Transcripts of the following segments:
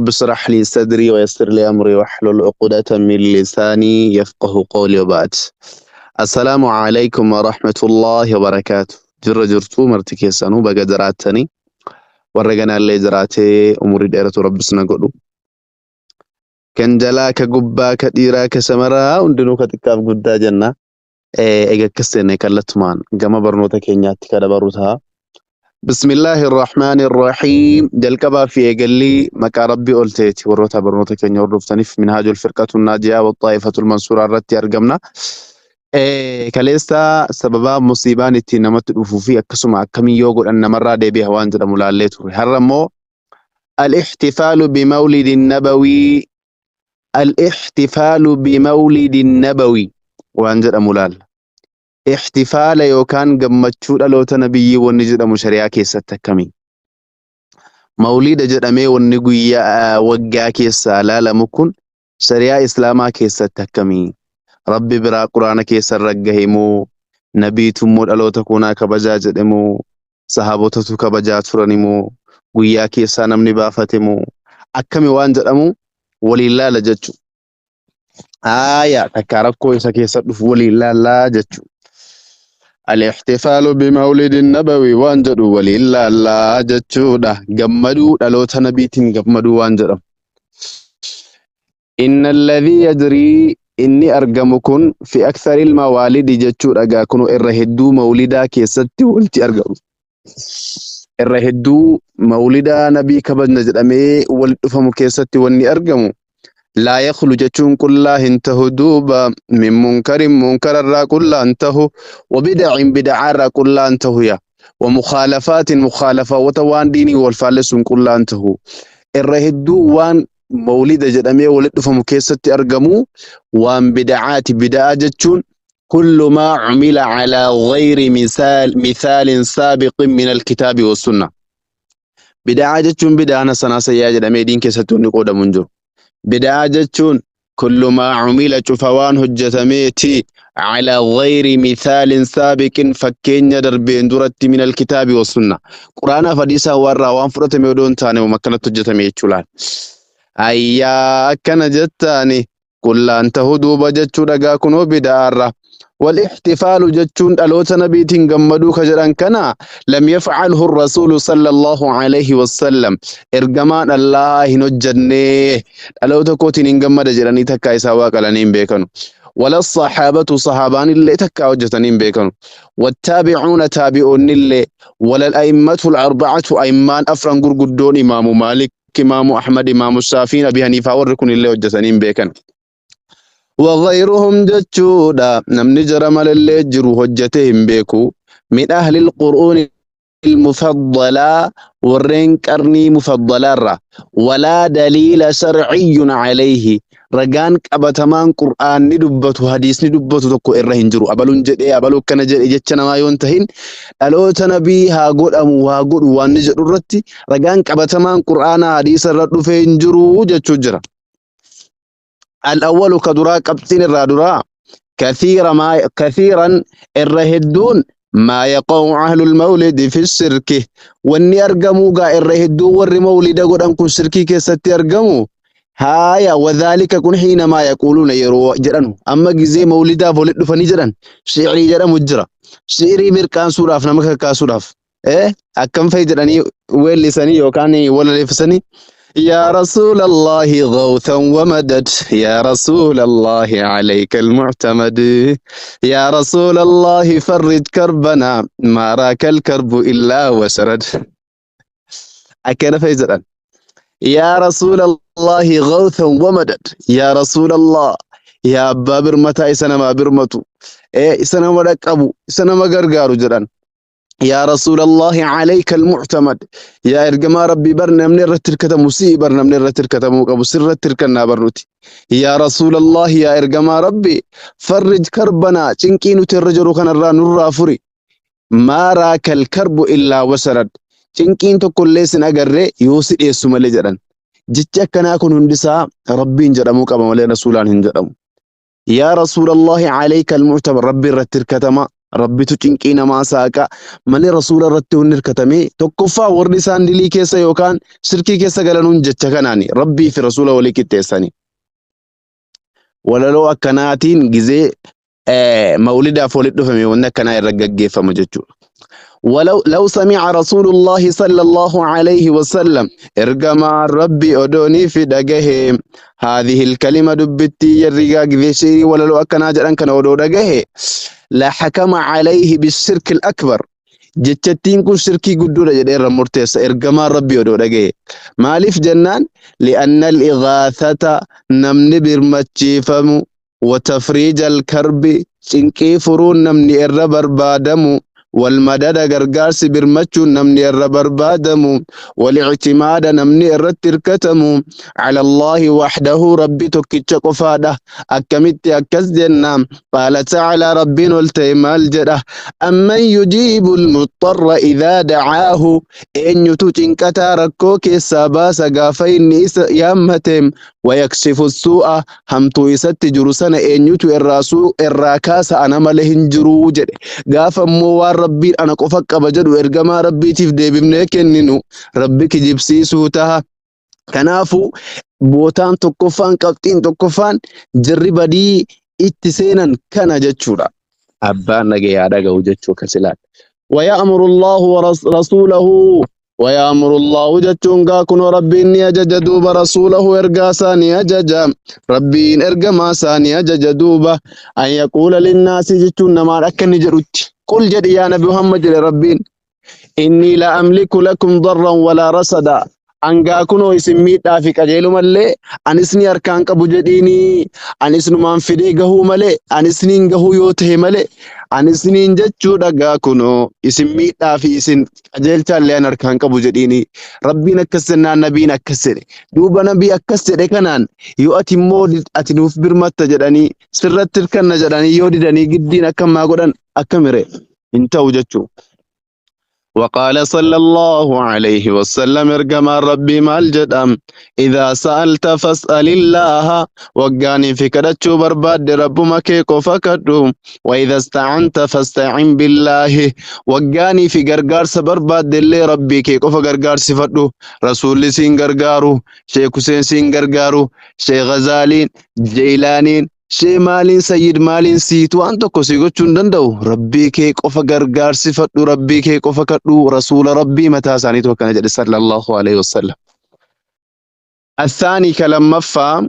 رب اشرح لي صدري ويسر لي أمري واحلل عقدة من لساني يفقه قولي وبعد. السلام عليكم ورحمة الله وبركاته. جرتو مرتكي سانو بقى جراتني ورجنا اللي جراتي أموري دائرة رب سنقولو كان جلاك جباك ديراك سمرا وندنو كتكاف قدا جنة إيجا كسيني كالتمان جما برنوتا كينيات كده بروتها. بسم الله الرحمن الرحيم. جلكبا في قلي مكا ربي قلتيتي وروتا برنوتا كينيا وردفتني في منهاج الفرقة الناجية والطائفة المنصورة الرتي أرقمنا. كاليستا سببا مصيبان التنمت الأفوفي أكسما أكمي يوغل أن مرة دي بيها وانجل ملاليتو هرمو الاحتفال بمولد النبوي. الاحتفال بمولد النبوي وانجل ملال احتفال يوكان قمتشود ألوتا نبي ونجد مشاريع كيسا تكمي مولد جرمي ونقويا وقا كيسا لا لمكن شريع إسلاما كيسا تكمي ربي برا قرآن كيسا رقهمو نبي تمود ألوتا كونا كبجاج دمو صحابوتتو كبجاج فرنمو قويا كيسا نمني بافتمو أكمي وانجد أمو ولله لججو تكاركو إسا كيسا ولله لججو الاحتفال بمولد النبوي وانجدوا ولله لا جتشودا جمدوا دلوتا نبيتين جمدوا وانجدوا. إن الذي يجري إني أرقمكن في أكثر الموالد جتشودا جاكنو الرهدو مولدا كيستي ولتي أرقموا الرهدو مولدا نبي كبد نجرمي ولدفهم كيستي وني أرقموا لا يخلو جتشون كلها انتهو دوبا من منكر الرا كلها انتهو وبدع الرا كلها انتهو يا ومخالفات مخالفة وتوان ديني والفالسون كلها انتهو الرهدو وان مولد جدامي ولد فمكيسة أرقمو وان بدعا جتشون كل ما عمل على غير مثال سابق من الكتاب والسنة. بدعا جتشون بدعا سناسا يا جدامي دين كيستون نقود منجو. بدعا جتشون كل ما عمل شفوان هجتميتي على غير مثال سابق فكين دربين درت من الكتاب والسنة. قرآن فديسا ورا وانفرت ميودون تاني ومكانت هجتميت شلال أيا كان جتاني كل أنت هدوب جتشو دقا كنو بدارة. والاحتفال جتشون ألوتا نبيتين قمدو خجران كنا لم يفعله الرسول صلى الله عليه وسلم إرقمان الله نجنيه ألوتا كوتين قمد جراني تكا إساواك لنين بيكنو ولا الصحابة صحابان اللي تكا وجتنين بيكنو والتابعون تابعون اللي ولا الأئمة الأربعة أئمان أفران قرقدون إمام مالك إمام أحمد إمام الشافعي أبي حنيفة وركن اللي وجتنين بيكنو وغيرهم جتشودا نمني جرمال اللي جرو هجتهم بيكو من أهل القرون المفضلة ورين كرني مفضلة ولا دليل شرعي عليه رجان أبتمان قرآن ندبته حديث ندبته تكو إرهن جرو أبلون جدي أبلو كان جدي جتشنا ما ينتهين ألو تنبي هاقول أمو هاقول وانجر الرتي رجان أبتمان قرآن حديث الرد فين جرو جتشو جرا. الأول كدرا قبطين الرادرا كثيرا الرهدون ما يقع أهل المولد في الشرك واني أرقموغا الرهدون والمولد قدام كن شركي كيستي أرقمو هايا وذلك كن حينما يقولون يروا جرانو أما جزي مولدا فولد فني جران شعري جران مجرى شعري مركان سوراف نمكا كاسوراف أكم في جراني ويل لساني يوكاني ولا لفساني يا رسول الله غوثا ومدد يا رسول الله عليك المعتمد يا رسول الله فرج كربنا ما راك الكرب إلا وسرد أكن فيزرا يا رسول الله غوثا ومدد يا رسول الله يا أبا برمتا إسنا ما برمتو إسنا مدك أبو إسنا ما قرقارو جران يا رسول الله عليك المعتمد يا إرجما ربي برنا من الرتركة مسيء برنا من الرتركة موقب سر التركنا برنوتي يا رسول الله يا إرجما ربي فرج كربنا تنكين ترجرو كان الران الرافري ما راك الكرب إلا وسرد تنكين تقول ليسن أجر يوسف يسوع ملجران جتك كنا كن هندسا ربي جرموك أما ولا رسولان هنجرم يا رسول الله عليك المعتمد ربي الرتركة ما rabbitu cinqii namaa saaqa malee rasuula irratti hunni hirkatamee tokkoffaa warri isaan dilii keessa yookaan shirkii keessa galanuun jecha kanaani rabbii fi rasuula walii qixxeessanii walaloo akkanaatiin gizee mawlidaaf walitti dhufame wanni akkanaa irra gaggeeffamu jechuudha. لو سمع رسول الله صلى الله عليه وسلم ارجما ربي أدوني في دقه هذه الكلمة دبتي الرقاق ذي شيء ولا لو أكنا جران كان ودو دقه لا حكم عليه بالشرك الأكبر جتتين كن شركي قدودة جدير مرتس ارجما ربي أدو دقه مالف جنان لأن الإغاثة نمني برمتشيفم وتفريج الكرب شنكي فرون نمني الربر بادمو والمدد غرغارس برمچو نمني الربر بادمو والاعتماد نمني الرتركتمو على الله وحده ربي توكيتش قفاده اكمت اكز جنام قال تعالى ربي نلتيمال جده أمن يجيب المضطر إذا دعاه إن يتوتين كتاركو كيسابا سقافين يامتم ويكشف السوء همتو يست جرسنا إن يتو الراسو الراكاس أنا ملهن جروجد قاف موار ربي أنا قفك بجد وإرقما ربي تفدي بمنيك إننو ربك جبسي سوتها كنافو بوتان تكفان كابتين تكفان جرب دي اتسينا كان جتشورا أبان نجي هذا جو جتشو كسلات ويأمر الله ورسوله ويأمر الله جتشونغا كن ربي إني أججدوب رسوله إرقا ثاني أججا ربي إن إرقا ما ثاني أججدوب أن يقول للناس جتشون ما ركن جرت قل جد يا نبي محمد لربين إني لا أملك لكم ضرا ولا رصدا أنجا كنو يسمي تافك أجيلو ملي أنسني أركان كبوجديني أنسنو منفدي جهو ملي أنسني جهو يوته ملي أنسني جتشو دعا كنو يسمي تافي سن أجيل تالي أركان كبوجديني ربي نكسرنا نبي نكسر دوب نبي أكسر كنان يؤتي مود أتنوف برمت تجدني سرت تركن نجدني يودي دني جدين أكم ما قدن أكمره انت وجتشو وقال صلى الله عليه وسلم ارجم ربي مال جدام إذا سألت فاسأل الله وقاني في كدتشو برباد رب مكيكو فكدو وإذا استعنت فاستعن بالله وقاني في غرغار سبرباد اللي ربي كيكو فغرغار سفدو رسول سين غرغارو شيخ حسين سين غرغارو شيخ غزالين جيلانين شيء مالين سيد مالين سيتو أنتو كسيغو چندندو ربي كيك أوفا غرغار صفتو ربي كيك أوفا كدو رسول ربي متى سانيتو كان جد صلى الله عليه وسلم. الثاني كلام مفهم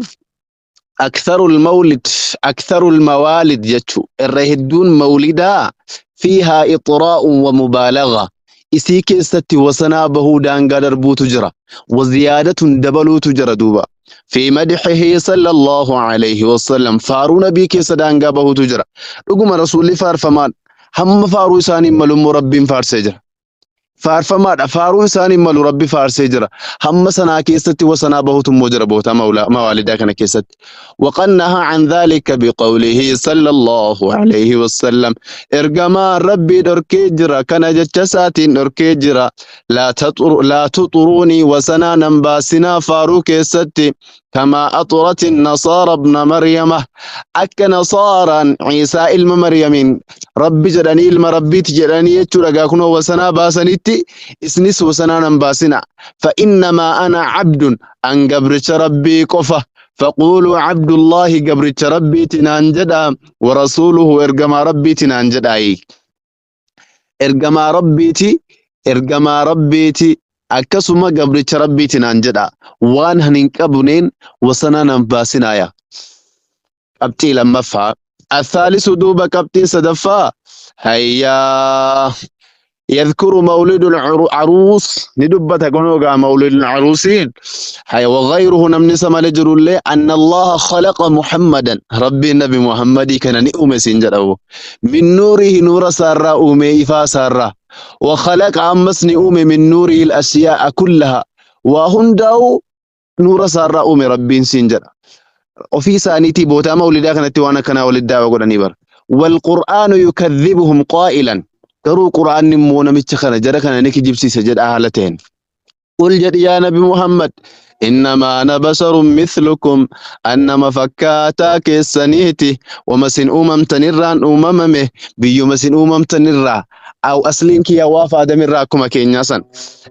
أكثر الموالد يجو الرهدون مولدا فيها إطراء ومبالغة إسيك استي وسنا بهودان قدر بو تجرى وزيادة دبلو تجرى دوبا في مدحه صلى الله عليه وسلم فارو نبي كيسدان قابه تجرى رقم رسول فارفمان هم فارو ساني ملوم ربي فارسجر فارفمان فارو ساني ملو ربي فارسجر هم سنا كيستي وسنا بهوت مجرى بهوتا موالدا كان كيست وقنها عن ذلك بقوله صلى الله عليه وسلم ارجما ربي دركيجرا كان جتساتين دركيجرا لا تطروني وسنا نمباسنا فارو كيستي كما أطرت النصارى ابن مريم أك نصارى عيسى إلما مريم ربي جراني إلما ربي تجراني يتشرقا كنو وسنا باسنيتي اسنس وسنا نمباسنا فإنما أنا عبد أن قبرت ربي كفة فقولوا عبد الله قبرت ربي تنانجدا ورسوله إرقما ربي تنانجدا إرقما ربيتي akkasuma gabricha rabbiitiin aan jedha waan hanin qabneen wasana nan baasinaya qabxii lammaffaa الثالث دوبا كابتن سدفا هيا يذكر مولد العروس ندبت قنوغا مولد العروسين هيا وغيره نمني سما لجرول أن الله خلق محمدا ربي النبي محمد كان نئوم سنجره من نوره نور سارة أومي إفا سارة وخلق عمسني أومي من نوره الأشياء كلها وهنداو نور سارة أومي ربي سنجر وفي سانيتي بوتا مولدا كانت وانا كان ولدا وقراني بر والقرآن يكذبهم قائلا ترو قرآن مونا متخنا جرى كان نكي جبسي سجد أهلتين قل جد يا نبي محمد إنما أنا بشر مثلكم أنما فكاتا كيسانيتي ومسن تنران أمممه بيو مسن تنرا أو أسلينك يا وافا دمراكم كينياسا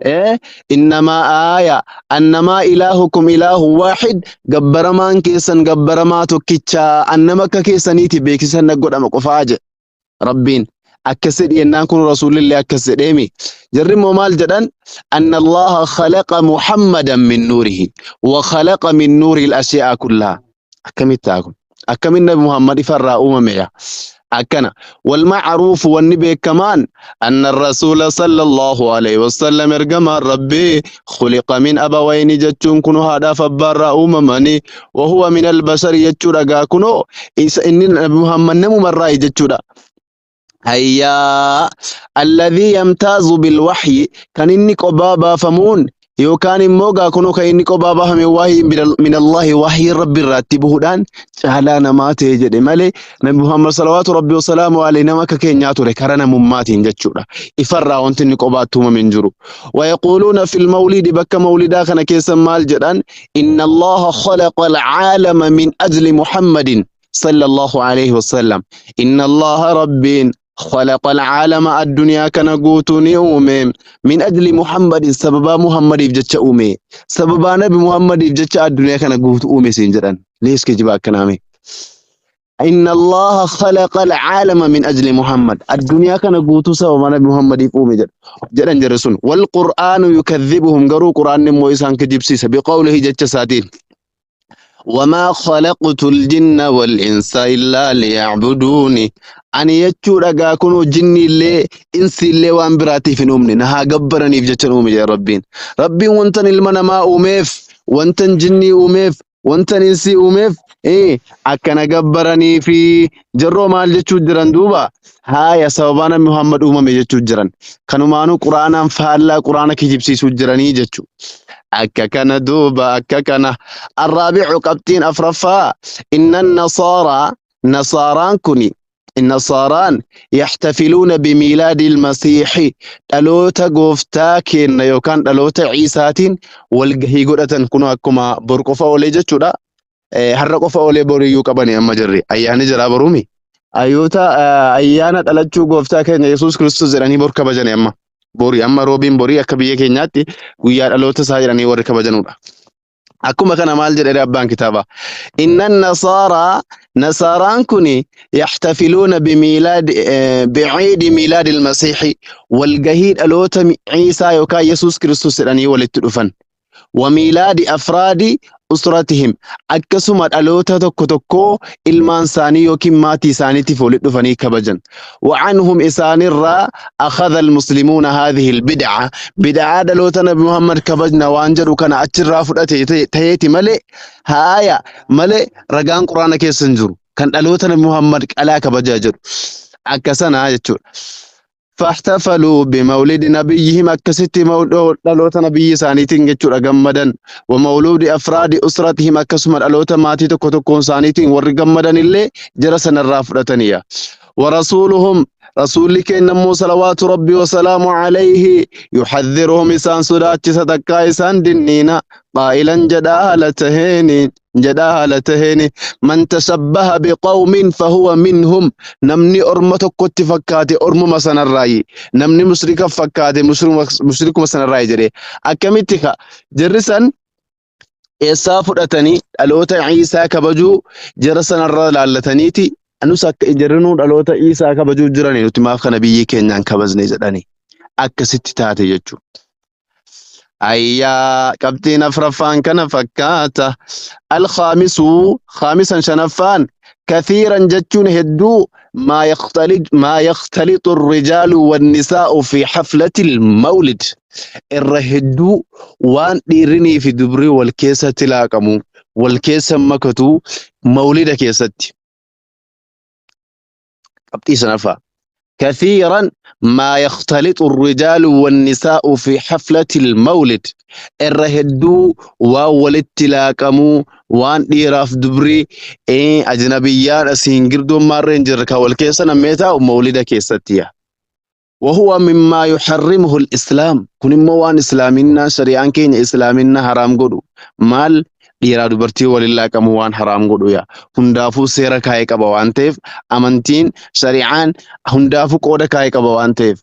إيه إنما آية أنما إلهكم إله واحد جبرمان كيسان جبرما توكيتشا أنما كيسانيتي بيكسان نقول أما قفاجة ربين أكسد ينكون رسول الله أكسد إيمي جرم مال جدًا أن الله خلق محمدا من نوره وخلق من نور الأشياء كلها أكمل أكمل النبي محمد فرا أممي أكنا والمعروف والنبي كمان أن الرسول صلى الله عليه وسلم ارجم ربي خلق من أبوين جتون كنو هذا فبرا أممني وهو من البشر يجتورا كنو إن النبي محمد نمو مرة يجتورا هيا الذي يمتاز بالوحي كان إني قبابا فمون يوكان موغا كنو كان إني قبابا هم وحي من الله وحي ربي راتبه دان شهلانا ما تيجد مالي نبي محمد صلوات ربي وسلامه عليه نمك كينياتو ركرنا مماتين جتشورا إفرا وانتني قباتهم من جرو ويقولون في المولد بك مولدا كان كيسا مال جدان إن الله خلق العالم من أجل محمد صلى الله عليه وسلم إن الله ربين خلق العالم الدنيا كان قوتوني أومي من أجل محمد سببا محمد يفجتش أومي سببا نبي محمد يفجتش الدنيا كان قوت أومي سنجران ليس كجبا كنامي إن الله خلق العالم من أجل محمد الدنيا كان قوت سببا نبي محمد يفومي جران جرسون والقرآن يكذبهم قروا قرآن مويسان كجبسيس بقوله جتش ساتين وما خلقت الجن والإنس إلا ليعبدوني أني يجور أجاكونو جني اللي إنسي اللي وأمبراتي في نومني نها جبرني في جتنومي يا ربين ربي وانتن المنا ما أميف وانتن جني أميف وانتن إنسي أميف إيه أكنا جبرني في جرو مال جتشو جران دوبا هاي سببانا محمد جتشو جران كانوا مانو قرآن فعلا قرآن كجيبسي سجراني جتشو أككنا دوبا أككنا الرابع قبتين أفرفا إن النصارى نصاران كني النصاران يحتفلون بميلاد المسيح دلوتا غوفتاكين يوكان دلوتا عيساتين والجهي قدتن كنوا أكما برقفا ولي جتشودا هرقفا ولي بوريو قباني أما جري أياني جرا برومي أيوتا أيانا دلتشو غوفتاكين يسوس كريستوس زراني برقبا جاني أما بوري أما روبين بوري أكبية كينياتي ويا دلوتا ساجراني ورقبا جانودا أكما كان مال جري أبان كتابا إن النصارى نصاران كني يحتفلون بعيد ميلاد المسيح والجهيد ألوت عيسى يوكا يسوس كريستوس راني ولتدفن وميلاد أفراد أسرتهم أكسمت ألوت تكو إلمان ساني يوكي ماتي ساني تفولد دفني كبجن وعنهم إسان الرا أخذ المسلمون هذه البدعة بدعة ألوت نبي محمد كبجن وانجر وكان أتشر رافض تيتي ملي هايا ملي رقان قرآن كيسنجر كان ألوت نبي محمد ألا كبجاجر أكسنا يتشور فاحتفلوا بمولد نبيهم أكست ألوت نبي سانيتين جتشور أجمدن ومولود أفراد أسرتهم أكسمت ألوت ماتي تكون سانيتين ورقمدن اللي جرسنا الرافضتنية ورسولهم رسولك إنما صلوات ربي وسلام عليه يحذرهم إسان صدات ستكا إسان دنينا قائلا جدالتهين من تشبه بقوم فهو منهم نمني أرمتك كنت فكاتي أرم مسان الرأي نمني مشرك فكاتي مشرك مسان الرأي جري أكمتك جرسا إساف أتني ألوت عيسى كبجو جرسا الرأي لالتنيتي أنو سك إجرنو دلوتا إيسا كبجو جراني نتماف كنبي كينيان كبزني جداني أكست تاتي يجو أيا كابتن أفرفان كان فكاتا خامسا شنفان كثيرا جتون هدو ما يختلط الرجال والنساء في حفلة المولد الرهدو وان ديرني في دبري والكيسة تلاقمو والكيسة مكتو مولد كيستي كثيرا ما يختلط الرجال والنساء في حفلة المولد الرهدو وولد تلاقمو وان ديراف دبري أجنبيان أسينجردو مارين جركا والكيسة نميتا ومولد كيستيا وهو مما يحرمه الإسلام كن موان إسلامنا شريعان كين إسلامنا حرام قدو مال dhiiraa dubartii walillaa qabu waan haraam godhu yaa hundaafuu seera kaa'ee qaba waan ta'eef amantiin shari'aan hundaafuu qooda kaa'ee qaba waan ta'eef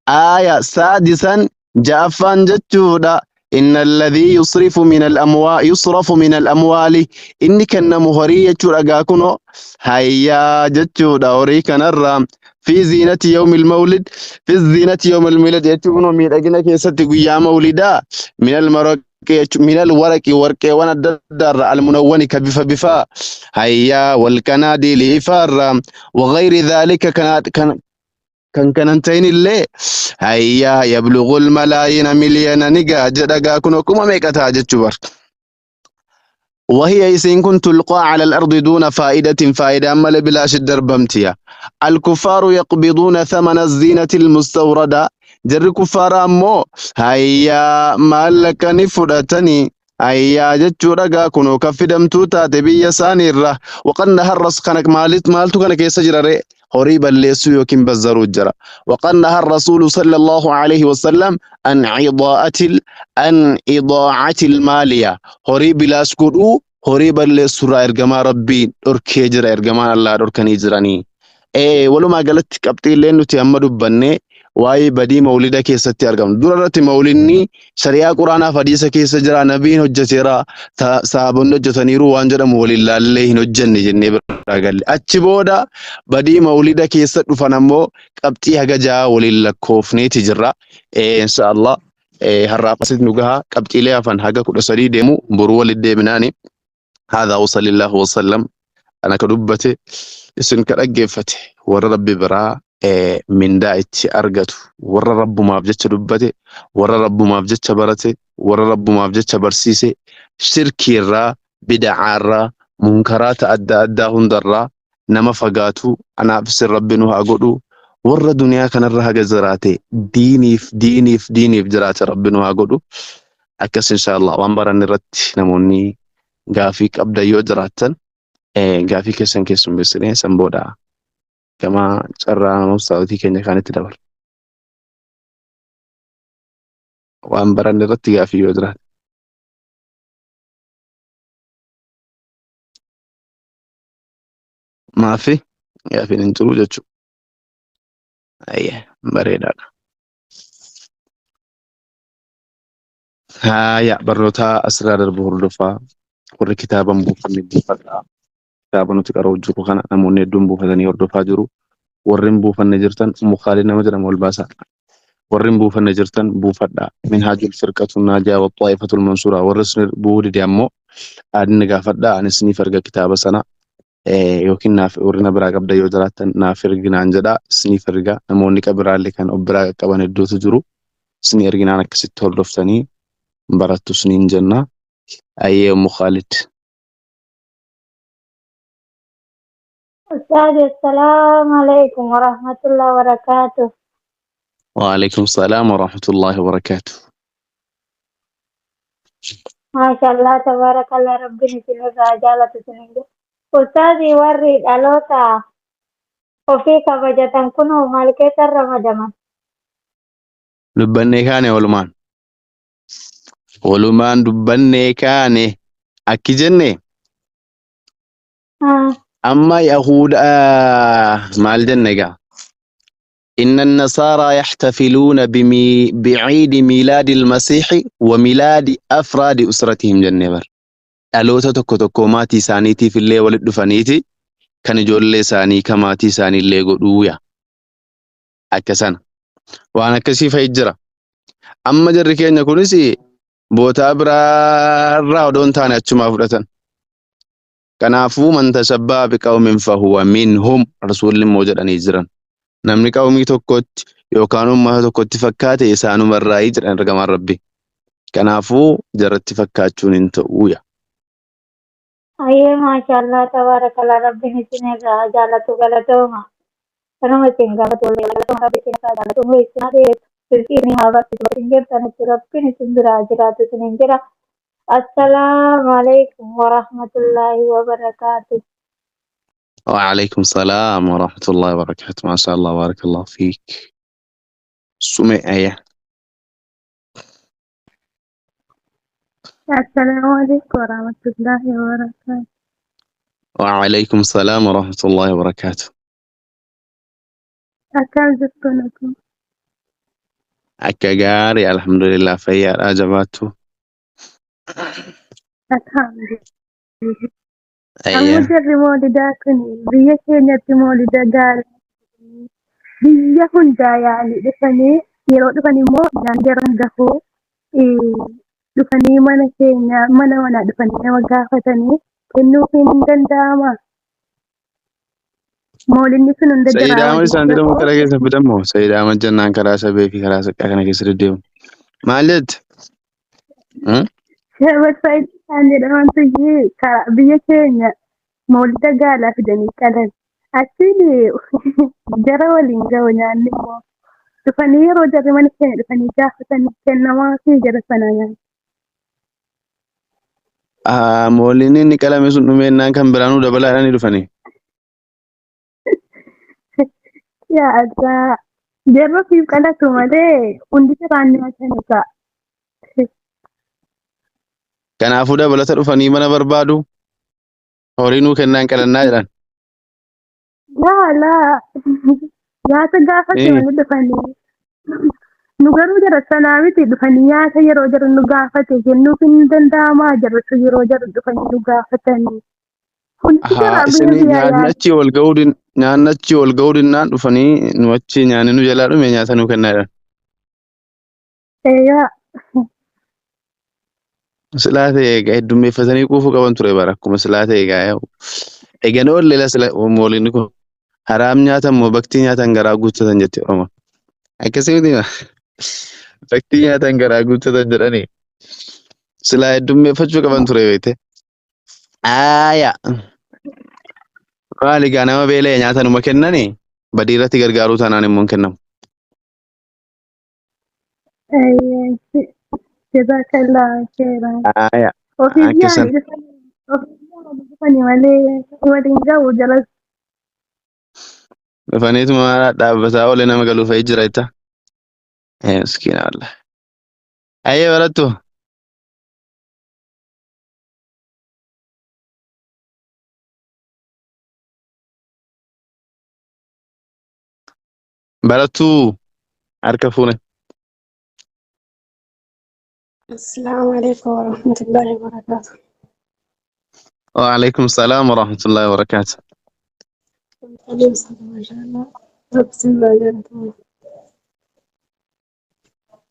آية سادسا جافان جتشودا إن الذي يصرف من الأموال إني كان مهرية جتشودا هيا جتشودا أوريكا نرى في زينة يوم المولد في الزينة يوم المولد يتشوفون من أجنة كيسة يا مولدا من المرق من الورق ورق وانا الدر المنون كبفا بفا هيا والكنادي لإفار وغير ذلك كان انتين اللي هيا يبلغ الملايين مليون نيجا جدغا كنو كما ميكتا جتشبر وهي يسين كنت تلقى على الأرض دون فائدة أما بلاش الدربمتيا الكفار يقبضون ثمن الزينة المستوردة جر كفار أمو هيا مالك نفرتني هيا جتشورغا كنو كفدمتو تاتبي ساني الره وقد نهر رسخنك مالتو كانك يسجر قريبا ليسو يوكين بزرو جرا وقد نهى الرسول صلى الله عليه وسلم عن إضاعة المالية قريب لاسكودو قريبا لسورة إرجما ربي أركيجر إرجما الله أركني جراني ولو ما قالت كابتن لأنه تيمدو بني واي بدي مولدا كيسة أرجم دورة مولني شريعة قرآن فديسة كيسة جرا نبي هجتيرا صاحبنا جتنيرو وانجر مولي الله نجني جني براقل أتشبودا بدي مولدا كيسة فنمو كابتي هجا ولي لكوفني تجرا إن شاء الله هالرابسة نجها كابتي ليه فن هجا كل سري ديمو بروا للديمناني هذا وصل الله وسلم أنا كدبته اسم كرجع فتح ور ربي برا من دايت أرجته ور رب ما بجت دبته ور رب ما بجت برته ور رب ما بجت برسيسه شركي را بدع را منكرات أدى هندرا نما فقاتو أنا بس ربنا أقوله ور الدنيا كان الرها جزراته ديني في جرات ربنا أقوله أكس إن شاء الله وانبرا نرت نموني قافيك أبدا يجراتن قافيك كسن كسم بسرين سنبودا كما ترى مستوى كينيا كانت تدور وانبرا نرت قافي يجرات ما في قافي ننترو جتشو أيه بريدا هايا بروتا أسرار البهردفا ور كتابا بوفن بوفا كتابا نتقرأ جرو خانا نموني الدون بوفن يردفا جرو ورين بوفن نجرتن مخالنا مجرم والباسا ورين بوفن نجرتن بوفدا منهاج الفرقة الناجية والطائفة المنصورة ورسن بوري ديامو آدن نقافدا عن سني فرقة كتابة سنة يوكين ناف ورنا براق أبدا يوجراتن نافرقنا عنجدا سني فرقة نموني كبرا اللي كان أبراق كبان الدو تجرو سني أرقنا نكسي تولدفتني براتو سنين جنة أي مخالد أستاذ السلام عليكم ورحمة الله وبركاته. وعليكم السلام ورحمة الله وبركاته. ما شاء الله تبارك الله ربنا سنين رجالة سنين. أستاذي ورد ألوتا وفيك بجتن كنو مالكة الرمضان. دبني كاني ولمان دبني كاني أكجني أما يهود مال جنة إن النصارى يحتفلون بعيد ميلاد المسيح وميلاد أفراد أسرتهم جنبر ألوتا تكو ماتي سانيتي في اللي ولد دفنيتي كان جولي ساني كماتي ساني اللي قدويا أكسان وأنا كسيف هجرة أما جركين يكونسي بوتا برا ودون تاني أتشما فرطان كنافو من تشبه بقوم فهو منهم رسول الله موجود أن يجران namni qawmii tokkotti yookaan uummata tokkotti fakkaate isaanuma irraa jedhan ergamaan rabbi kanaafuu jarratti fakkaachuun hin ta'uuya. Ayyee maashaallah tabaarakallah rabbiin isin irraa jaalatu galatooma. Kanuma isin gaafatu wallee galatooma rabbi isin irraa jaalatu humna isin adeetu silkiin haa barsiisu isin jirtanitti rabbiin isin biraa jiraatu isin hin jira. Assalaamu alaikum wa rahmatullahi wa barakaatuh. وعليكم السلام ورحمة الله وبركاته. ما شاء الله بارك الله فيك. sume ayya. السلام عليكم ورحمة الله وبركاته. وعليكم السلام ورحمة الله وبركاته. أكم جبتنكم؟ Akka gaarii alhamdulillah fayyaadhaa jabaattu. الحمد لله. أمو Ayya. جري مولدا كني بيا كينيا مولدا قال بيا هندا يعني دفني يرو دفني مو جانجران دفو دفني mana keenya mana mana dhufanii nama gaafatanii kennuufiin hin danda'ama. Moolinni sun hunda jiraa Sayyidaa Ahmad waliin isaan jedhamu gahuu karaa keessa fidamoo? Sayyidaa Ahmad jennaan karaa sabee fi karaa saqqaa kana keessa deddeemu. Maal jette? Sherbet Said isaan jedhamantu biyya keenya moolida gaalaa fidanii qalan. Achiin jara waliin gahu nyaanni immoo dhufanii yeroo jarri mana keenya dhufanii gaafatanii kennamaa fi jara sana nyaanni. Mooliin inni qalame sun dhumeennaan kan biraanuu dabalaadhaan dhufanii. Yaa addaa jarri ofiif qalatu malee hundi jiraan nyaatan isaa. Kanaafuu dabalata dhufanii mana barbaadu horii nuu kennaan qalannaa jedhan. Laa nyaata gaafate malee dhufanii. Nu garuu jara sanaa miti dhufanii nyaata yeroo jara nu gaafate kennuuf hin danda'amaa jaratu yeroo jara dhufanii nu gaafatanii. Hundi jara Isin nyaanni achii ol ga'uu dinnaan dhufanii nu achi nyaanni nu jalaa dhume nyaata nuu kennaa jedhan. Eeyyaa. Silaa ta'e egaa heddummeeffatanii quufuu qaban ture bara akkuma silaa ta'e egaa eeganii oollee mooliin kun haraam nyaatan moo baktii nyaatan garaa guuttatan jetti Oromoon. Akkasii miti baktii nyaatan garaa guuttatan jedhanii silaa heddummeeffachuu qaban ture beekte. Maali egaa nama beela'e nyaata numa kennanii badii irratti gargaaruu taanaan immoo hin kennamu. Jazakallah khairan. Akkisan. Ofii dhufanii malee waliin gahu jalas. Dhufaniituma dhaabbataa oolee nama galuuf fa'i jira jetta. Miskiina wallah. Ayyee barattu. Barattuu harka fuune. السلام عليكم ورحمة الله وبركاته. وعليكم السلام ورحمة الله وبركاته. عليكم السلام ما شاء الله. رب سلم عليكم.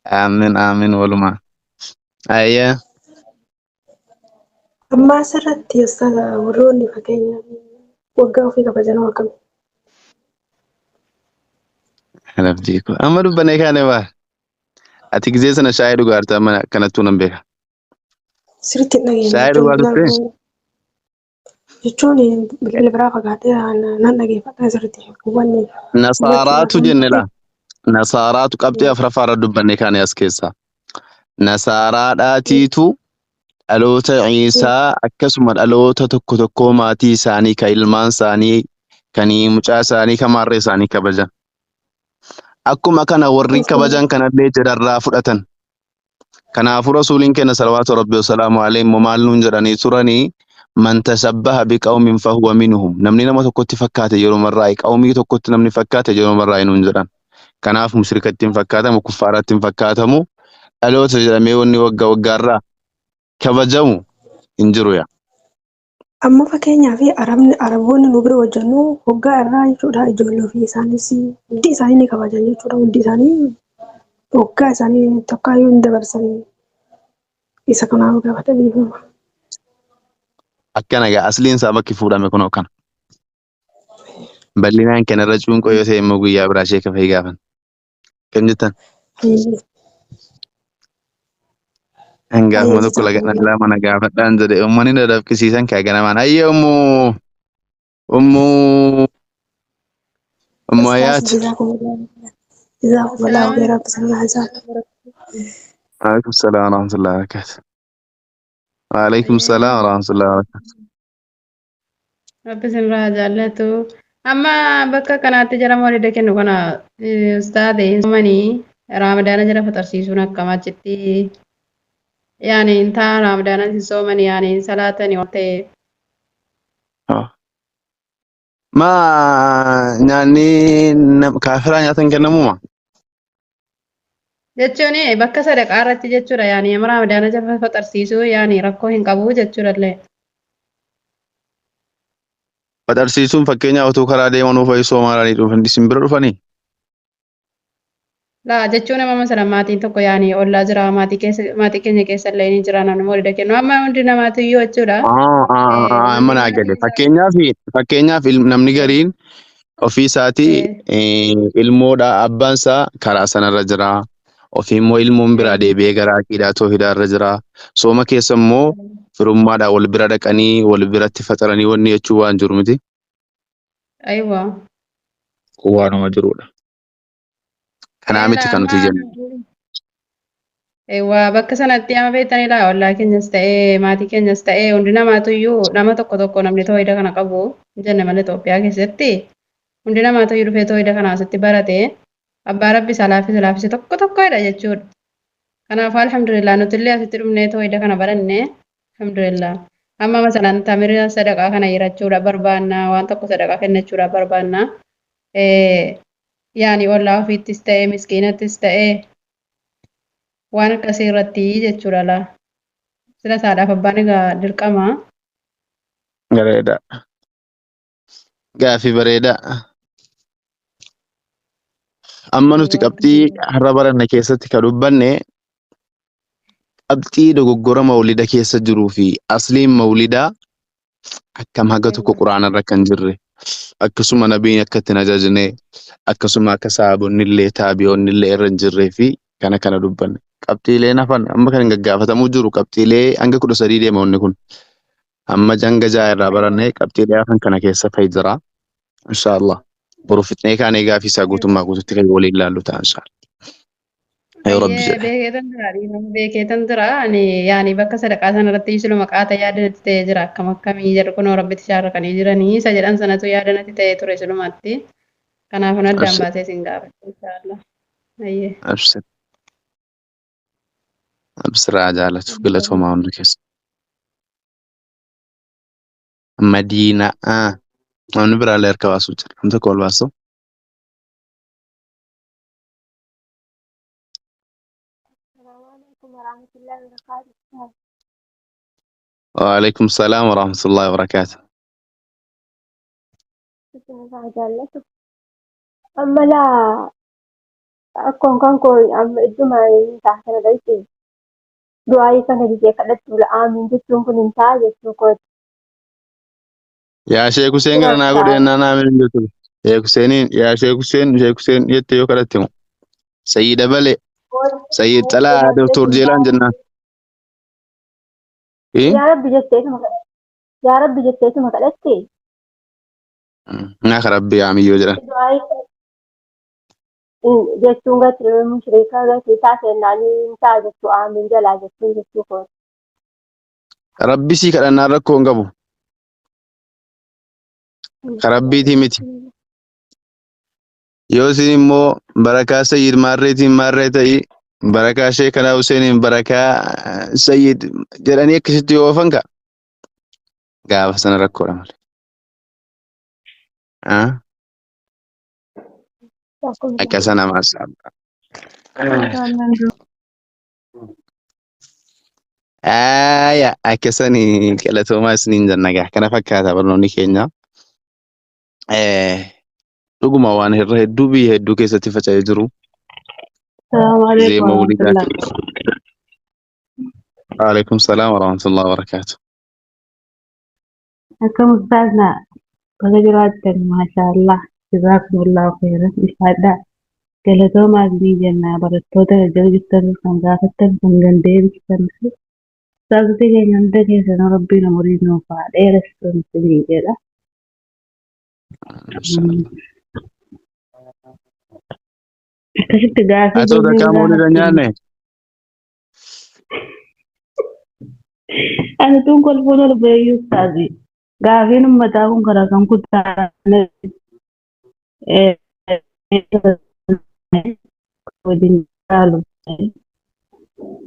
آمين آمين ولما. أيه. أما سرت يستاذ وروني فكينا وقعوا فيك بجنوا كم. أنا بديكو. أما ربنا كان يبغى. أتيجي سنة شاعر وقارت أما كانت تونا بها. سرت نجينا. شاعر وقارت فين؟ يجوني بالعبارة قاعدة أنا نجي فترة سرت واني. نصارات جنلا. نصارات قبتي أفرفار ربنا كان يسكيسا. نصارات آتيتو. Dhaloota Ciisaa akkasuma dhaloota tokko tokkoo maatii isaanii kan ilmaan isaanii kan mucaa isaanii kan maarree isaanii kabajan. Akkuma kana warri kabajan kanallee jedharraa fudhatan. Kanaafuu rasuuliin keenya salawaatu rabbi wasalaamu alayhi maal nuun jedhanii turanii man tashabbaha biqawmin fahuwa minhum. Namni nama tokkotti fakkaate yeroo marraa qawmii tokkotti namni fakkaate yeroo marraa nuun jedhan. Kanaaf mushrikatti hin fakkaatamu kuffaaratti hin fakkaatamu dhaloota jedhamee wanni waggaa waggaarraa kabajamu injiru yaa. Amma fakkeenyaaf Araboonni nu bira wajjannuu waggaa irraa jechuudha ijoollee ofii isaanis hundi isaanii ni kabajan jechuudha hundi isaanii waggaa isaanii tokkaayyuu hin dabarsanii isa kanaaf gaafata beekama. Akkana gaa asliin isaa bakki fuudhame kunoo kana. Bal'inaan kanarra cuunqoo yoo ta'e immoo guyyaa biraa ishee kafee gaafan. Kan jettan. Gaafuma tokko laga mana gaafadhaan jedhe uummanni na dafqisiisan kaa ganamaan ayyee ummuu ayaati. جزاكم الله خيرا بسم Waalaikum salaam wa rahmatullahi wa barakatuh. Waalaikum salaam wa rahmatullahi wa barakatuh. Rabbi sinirraa jaallatu. Amma bakka kanaatti jara moolida kennu kana ustaadee manii Ramadana jala faxarsiisuun akkam achitti yaani inta Ramadana sooman yaani salaatani waan ta'eef. Ma nyaanni kaafiraa nyaatan kennamuma? Jechuun bakka sadaqaa irratti jechuudha yaani Ramadana jala faxarsiisuu yaani rakkoo hin qabu jechuudhallee. Faxarsiisuun fakkeenyaaf otoo karaa deemanuu fa'i soomaaranii dhufan isin bira dhufanii? Laa jechuun nama masala maatiin tokko yaani ollaa jira maatii keenya keessa illee ni jira namni walii kennu amma hundi namaatiyyuu jechuudha. Amma naa gale fakkeenyaaf namni gariin ofii isaatii ilmoodha abbaan isaa karaa sanarra jira. Ofii immoo ilmoon biraa deebi'ee gara aqiidaa toohidaarra jira. Sooma keessa immoo firummaadhaan wal bira dhaqanii wal biratti faxaranii wanni jechuu waan jiru miti. Ayiwa. Waanuma jirudha. Kanaa miti kan nuti jennu. Eewwa bakka sanatti amma beektanii laa ollaa keenyas ta'ee maatii keenyas ta'ee hundi namaatuyyuu nama tokko namni toohida kana qabu jenne malee Itoophiyaa keessatti hundi namaatuyyuu dhufee toohida kana asitti barate abbaa rabbi isaa laaffise tokkodha jechuudha. Kanaafuu alhamdulillah nuti illee asitti dhufnee toohida kana baranne alhamdulillah. Amma masalan tamira sadaqaa kana hirachuudha barbaanna waan tokko sadaqaa kennachuudha barbaanna. Yaani ollaa ofiittis ta'ee miskiinattis ta'ee waan akkasii irratti jechuudha laa. Sila saadhaaf abbaan egaa dirqama. Bareeda. Gaafii bareeda. Amma nuti qabxii har'a baranne keessatti kan dubbanne qabxii dogoggora mawlida keessa jiruu fi asliin mawlidaa akkam haga tokko quraanarra kan jirre akkasuma nabiin akka itti ajajne akkasuma akka sahabonni illee taabi'oonni illee irra hin jirree fi kana dubbanne. Qabxiileen hafan amma kan gaggaafatamuu jiru qabxiilee hanga 13 deema wanni kun. Amma hanga 6 irraa barannee qabxiilee hafan kana keessa fa'i jira. Inshaallah. Boru fitnee kaan eegaa fi isaa guutummaa guututti kan waliin ilaallu ta'a inshaallah. Yoo rabbi jedhe. Beekeetan jira yaani bakka sadaqaa sana irratti siluma maqaa yaadanatti ta'ee jira akkam akkamii jedhu kunoo rabbitti shaarrakanii jiranii isa jedhan sanatu yaadanatti ta'ee ture silumatti. Kanaafuu addaan baasee sin gaafadha inshaallah. Abshir. Absiraa jaalatu galatoomaa hundi keessa. Madiinaa. Namni biraallee harka baasuu jira. Namni tokko ol baastu. Waalaikum salaam wa rahmatullahi wa barakaatuh. Amma laa akkoon kan koo amma idduma taasisa dhayti du'aayii kana gisee kadhattu la'aamin jechuun kun hin ta'a jechuu kooti. Yaa Sheek Huseen gara naa godhee naan aamin jechuudha. Sheek Huseeniin yaa Sheek Huseen jettee yoo kadhatte moo Sayyida Balee Sayyid Xalaa Doktor Jeelaan jennaan. Yaa Rabbi jetteetuma kadhatte. Nyaaka Rabbi yaamiyyoo jedhan. Jechuun gati mushrikaa gati taasifnaanii hin ta'a jechuu aamin jalaa jechuun jechuu kooti. Rabbi sii kadhannaan rakkoo hin qabu. Karabbiitii miti. Yoo isin immoo barakaa Sayyid Maarreetiin Maarree ta'ii barakaa Sheekanaa Huseeniin barakaa Sayyid jedhanii akkasitti yoo oofan ka'a. Gaafa sana rakkoodha malee. Akka sana maasaabaa. Akkasanii galatoomaa isiniin jannagaa kana fakkaata barnoonni keenya. Dhuguma waan irra hedduu biyya hedduu keessatti faca'ee jiru. Waalaikum salaam wa rahmatullahi wa barakaatuh. Akkam ustaazna baga jiraattan maashaallah jazakumullahu khairan ifaadha galatoomaa isinii jenna barattoota jajjaboo kan gaafattan kan gandeebistan ustaazota keenya hunda keessan rabbiin umurii nuuf haa dheeressu isinii jedha. Akkasitti gaafii Atoo takkaa muudida nyaanne. Ani tun kolfuun ol beeyyuu ustaazi. Gaafiin uummataa kun karaa kan kutaa wajjin Lalu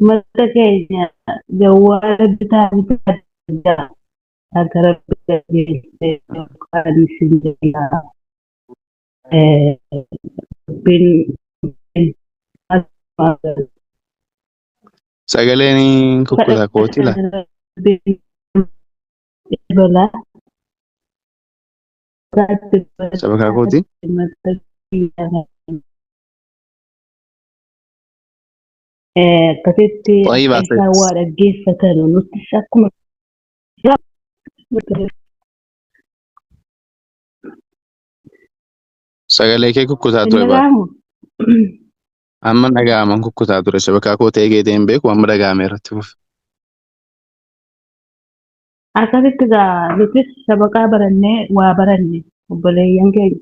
mata kayaknya jawab kita agar bisa di sini bin Sagaleen kukkutaa kooti la. bola Sabakaa kooti. kasitti طيب أعطيك. isaa waa dhaggeeffatan nutis akkuma Sagalee kee kukkutaa ture bara. dhaga'amu. Amma dhaga'aman kukkutaa ture. Sabakaa koo ta'ee geetee hin beeku amma dhaga'ame irratti fufe. Akkasitti egaa nutis sabaqaa barannee waa baranne obboleeyyan keenya.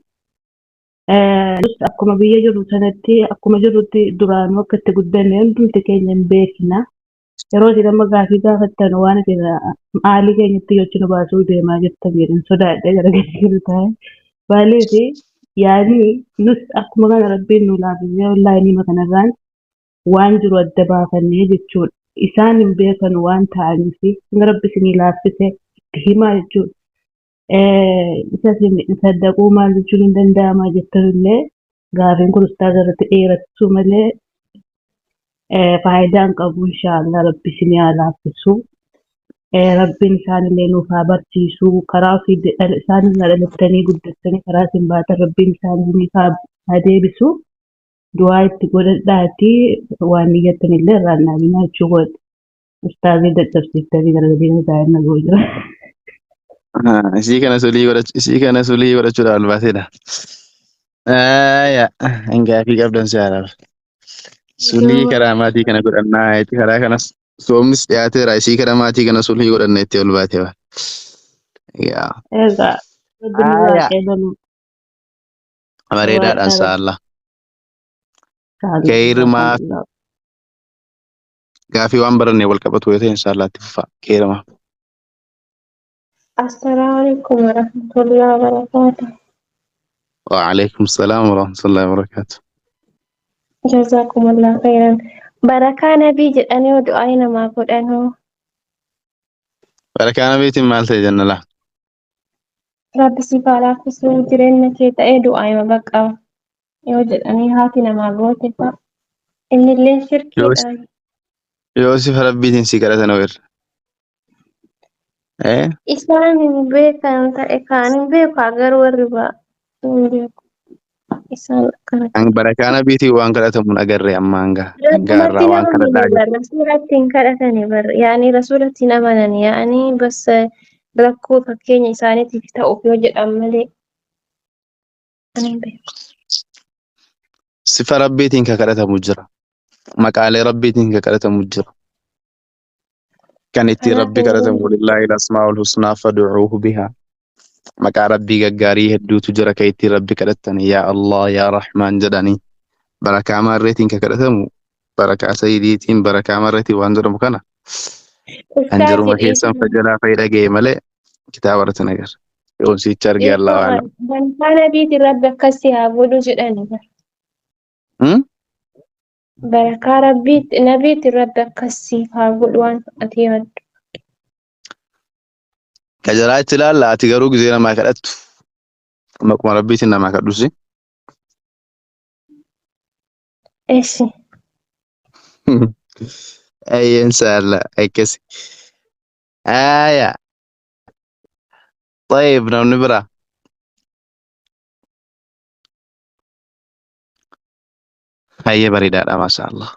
Akkuma biyya jirru sanatti akkuma jirrutti duraanuu akka itti guddanne hundumti keenya hin beekna. Yeroo isin amma gaafii gaafattan waan isin haalli keenyatti yoo nu baasuu deemaa jirtan jedhan sodaadhee gara gadi taa'e. Maaliif yaadni nus akkuma kana rabbiin nu laafisee onlaayinii kanarraan waan jiru adda baafannee jechuudha. Isaan hin beekan waan ta'aniif hanga rabbi isinii laaffise himaa jechuudha. Isa saddaquu maal jechuun hin danda'ama jettanillee gaafiin kun ustaaza irratti dheerachuu malee faayidaan qabu inshaallah rabbi isinii haa laaffisu. Rabbiin isaanillee nuuf haa barsiisu karaa ofii isaan dhalattanii guddatanii karaa isin baatan rabbiin isaanii haa deebisu. Du'aa itti godhadhaati waan niyyattanillee irraan naabinaa jechuu godha. Ustaazii dadhabsiiftanii gara gadiina daa'imna goo jira. Isii kana sulii godhachuudhaaf albaateedha. Gaafii qabdan si haaraaf. Sulii karaa maatii kana godhannaa itti karaa kanas soomnis dhiyaateera isii karaa maatii kana sulii godhanna itti ol baateera. Egaa rabbiin waa qeebalu. Bareedaadhaan saalla. Keerimaa gaafii waan barannee wal qabatu yoo ta'e inshaallaatti fufaa keerimaa. Assalamualaikum warahmatullahi wabarakatuh. Waalaikum salam warahmatullahi wabarakatuh. Jazakumullah khairan. Barakaa nabii jedhanii du'aa namaa godhanu. Barakaa nabiitiin maal ta'e jenna laa? Rabbi si laaffisu jireenya kee ta'ee du'aa nama baqqaa. Yoo jedhanii haati namaa goote fa'a. Innillee shirkiidha. Yoo si rabbiitiin si kadhatan irra. Isaan hin beekan ta'e kaan hin beeku agar warri ba'a. Hin beeku. Isaan akkana. Barakaa nabiitiin waan kadhatamuun agarree amma hanga. Rasulatti nama amananii rasulatti hin kadhatanii barra. Yaani rasulatti hin amananii yaani bas rakkoo fakkeenya isaaniitiif ta'uuf yoo jedhan malee. Ani hin beeku. Sifa rabbiitiin ka kadhatamu jira. Maqaalee rabbiitiin ka kadhatamu jira. Kan ittiin rabbi kadhatamu walillahi al-asmaa'ul husnaa fad'uuhu bihaa. Maqaa rabbii gaggaarii hedduutu jira ka ittiin rabbi kadhatan yaa Allah yaa Rahmaan jedhanii. Barakaa maarreetiin ka kadhatamu barakaa sayidiitiin barakaa maarreetiin waan jedhamu kana. Kan jiruma keessan fajalaa fayyadagee malee kitaaba irratti nagarra. Yoon sicha argee Allah waala. Barakaa nabiitiin rabbi akkasii haa godhu jedhani. Barakaa nabiitiin rabbi akkasii haa godhu waan fudhatee maddu. Kajalaa itti ilaalla ati garuu gizee namaa kadhattu. Maquma rabbiitiin namaa kadhusi. Eessi. Ayyeen saala akkasi. طيب namni biraa. Hayyee bareedaadha maashaallah.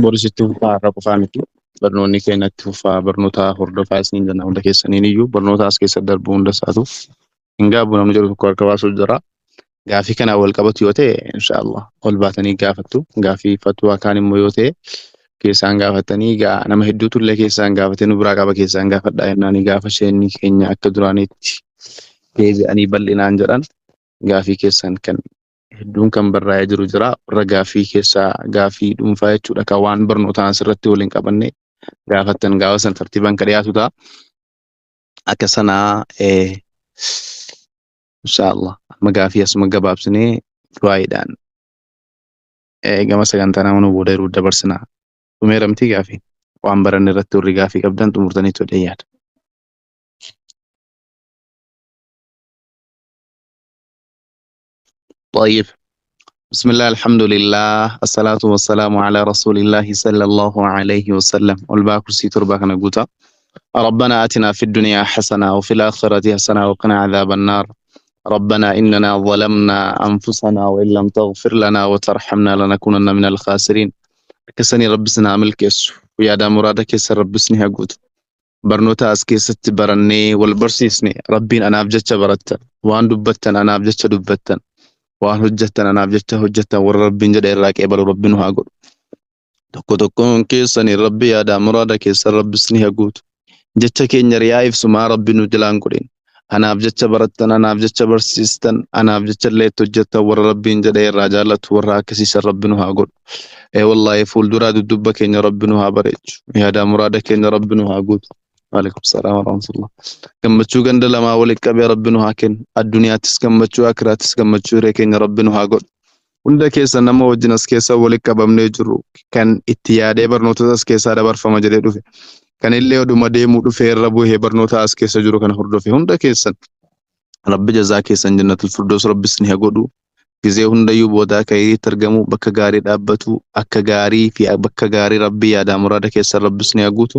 Borisitti fufaa har'a qofaa miti. Barnoonni keenyatti fufaa barnoota hordofaa isiniin jenna hunda keessaniin iyyuu barnoota as keessa darbu hunda isaatu hin gaabbu namni jedhu tokko harka baasuuf jira. Gaafii kanaan wal qabatu yoo ta'e inshaallah ol baatanii gaafattu. Gaafii fatwaa kaan immoo yoo ta'e keessaan gaafatanii nama hedduutu illee keessaan gaafatee nu biraa qaba keessaan gaafadhaa jennaan gaafa isheen keenya akka duraaniitti deebi'anii bal'inaan jedhan gaafii keessan kan hedduun kan barraa'ee jiru jira. Warra gaafii keessaa gaafii dhuunfaa jechuudha kan waan barnootaan asirratti waliin qabanne gaafattan gaafa san tartiibaan ka dhiyaatu ta'a. Akka sanaa inshaallah amma gaafii asuma gabaabsinee du'aayiidhaan gama sagantaa nama nu booda yeroo dabarsinaa. Dhumeeramtii gaafii waan baranne irratti warri gaafii qabdan xumurtanii tole yaada. طيب بسم الله الحمد لله الصلاة والسلام على رسول الله صلى الله عليه وسلم والباكر سيتر باكنا قوتا ربنا آتنا في الدنيا حسنة وفي الآخرة حسنة وقنا عذاب النار ربنا إننا ظلمنا أنفسنا وإن لم تغفر لنا وترحمنا لنكونن من الخاسرين كسني ربسنا ملكس ويا دا مرادك يسر ربسني هقوت برنوتا أسكي ست برني والبرسيسني ربين أنا أبجتش برتا وان دبتن أنا أبجتش دبتن وان هجتن أنا أبجتش هجتن والربين جد إراك إبال ربين هقوت تكون كيسني ربي يا دا مرادك يسر ربسني هقوت jecha keenya riyaa ibsumaa rabbi nu jalaan godhin anaaf jecha barattan anaaf jecha barsiistan anaaf jecha illee hojjettan warra rabbiin jedhee irraa jaallatu warra akkasiisan rabbi nu haa godhu wallahi fuulduraa dudubba keenya rabbi nu haa bareechu yaada muraada keenya rabbi nu haa guutu waalaikum salaam warahmatullah gammachuu ganda lamaa walitti qabee rabbi nu haa kennu addunyaattis gammachuu akiraattis gammachuu hiree keenya rabbi nu haa godhu hunda keessa nama wajjin as keessa walitti qabamnee jiru kan itti yaadee barnoota as keessaa dabarfama jedhee dhufe kan illee oduma deemuu dhufee irra bu'ee barnoota as keessa jiru kana hordofe hunda keessan rabbi jazaa keessan jannatul firdaus rabbis ni haa godhu gizee hundayyuu boodaa ka'eetti argamu bakka gaarii dhaabbatu akka gaarii fi bakka gaarii rabbi yaada muraada keessan rabbis ni haa guutu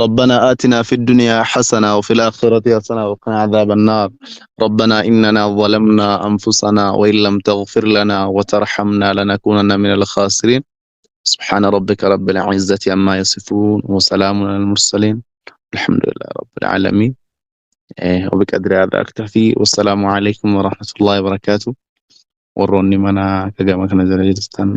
ربنا آتنا في الدنيا حسنة وفي الآخرة حسنة وقنا عذاب النار ربنا إننا ظلمنا أنفسنا وإن لم تغفر لنا وترحمنا لنكونن من الخاسرين سبحان ربك رب العزة عما يصفون وسلام على المرسلين الحمد لله رب العالمين وبقدر هذا أكتفي والسلام عليكم ورحمة الله وبركاته وروني منا كجامك نزل جدستان